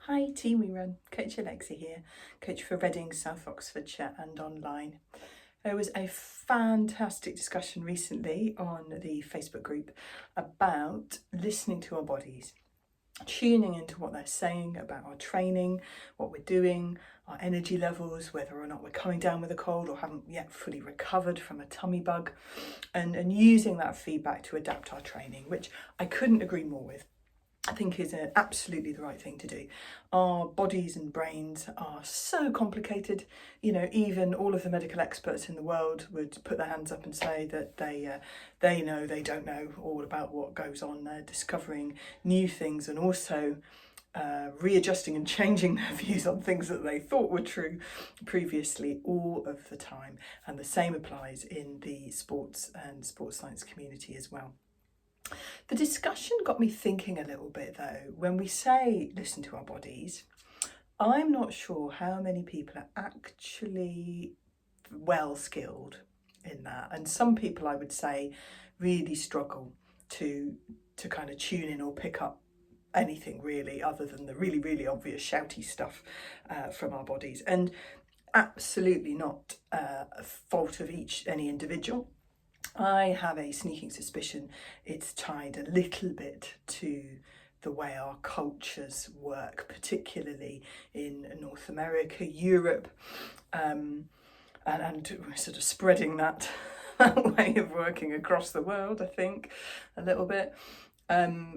Hi, Team We Run. Coach Alexa here, coach for Reading, South Oxfordshire and online. There was a fantastic discussion recently on the Facebook group about listening to our bodies, tuning into what they're saying about our training, what we're doing, our energy levels, whether or not we're coming down with a cold or haven't yet fully recovered from a tummy bug, and using that feedback to adapt our training, which I couldn't agree more with. I think is absolutely the right thing to do. Our bodies and brains are so complicated. You know, even all of the medical experts in the world would put their hands up and say that they know they don't know all about what goes on. They're discovering new things and also readjusting and changing their views on things that they thought were true previously all of the time. And the same applies in the sports and sports science community as well. The discussion got me thinking a little bit though. When we say listen to our bodies, I'm not sure how many people are actually well skilled in that. And some people, I would say, really struggle to kind of tune in or pick up anything really other than the really, really obvious shouty stuff from our bodies. And absolutely not a fault of any individual. I have a sneaking suspicion it's tied a little bit to the way our cultures work, particularly in North America, Europe, and sort of spreading that way of working across the world, I think, a little bit.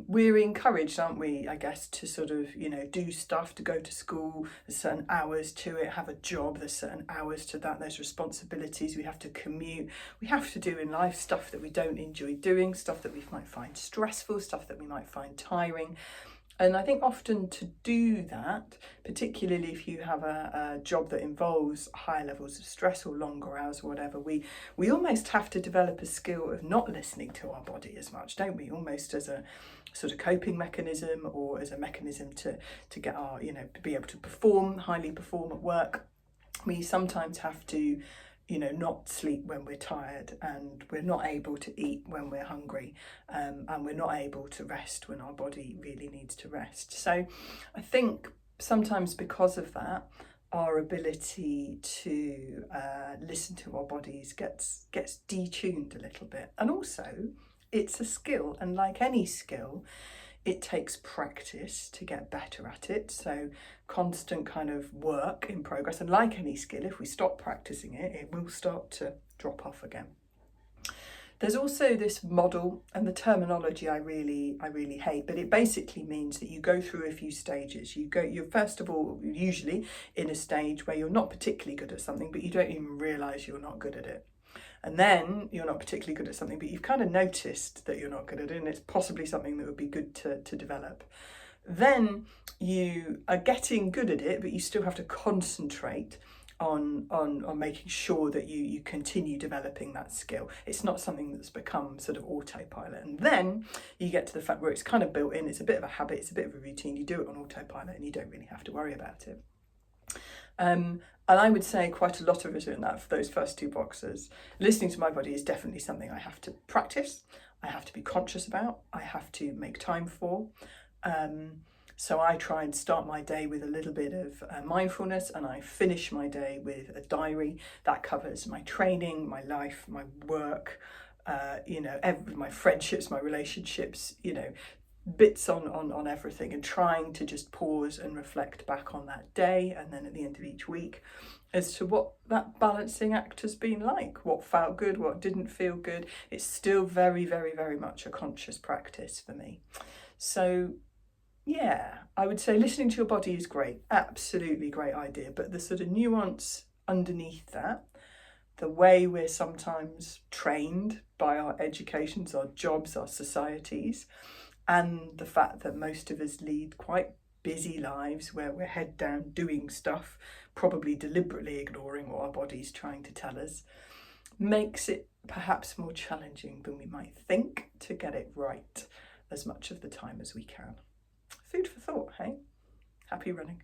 We're encouraged, aren't we, I guess, to sort of, do stuff, to go to school, there's certain hours to it, have a job, there's certain hours to that, there's responsibilities, we have to commute, we have to do in life stuff that we don't enjoy doing, stuff that we might find stressful, stuff that we might find tiring. And I think often to do that, particularly if you have a job that involves higher levels of stress or longer hours or whatever, we almost have to develop a skill of not listening to our body as much, don't we? Almost as a sort of coping mechanism or as a mechanism to get our, be able to highly perform at work. We sometimes have to not sleep when we're tired, and we're not able to eat when we're hungry, and we're not able to rest when our body really needs to rest. So I think sometimes because of that, our ability to listen to our bodies gets detuned a little bit. And also it's a skill, and like any skill, it takes practice to get better at it. So constant kind of work in progress. And like any skill, if we stop practicing it, it will start to drop off again. There's also this model, and the terminology I really hate, but it basically means that you go through a few stages. You're first of all usually in a stage where you're not particularly good at something, but you don't even realise you're not good at it. And then you're not particularly good at something, but you've kind of noticed that you're not good at it, and it's possibly something that would be good to develop. Then you are getting good at it, but you still have to concentrate on making sure that you continue developing that skill. It's not something that's become sort of autopilot. And then you get to the fact where it's kind of built in, it's a bit of a habit, it's a bit of a routine, you do it on autopilot and you don't really have to worry about it. And I would say quite a lot of it in that, for those first two boxes. Listening to my body is definitely something I have to practice, I have to be conscious about, I have to make time for. So I try and start my day with a little bit of mindfulness, and I finish my day with a diary that covers my training, my life, my work, my friendships, my relationships, bits on everything, and trying to just pause and reflect back on that day, and then at the end of each week as to what that balancing act has been like, what felt good, what didn't feel good. It's still very, very, very much a conscious practice for me. So yeah, I would say listening to your body is great, absolutely great idea, but the sort of nuance underneath that, the way we're sometimes trained by our educations, our jobs, our societies, and the fact that most of us lead quite busy lives where we're head down doing stuff, probably deliberately ignoring what our body's trying to tell us, makes it perhaps more challenging than we might think to get it right as much of the time as we can. Food for thought, hey? Happy running.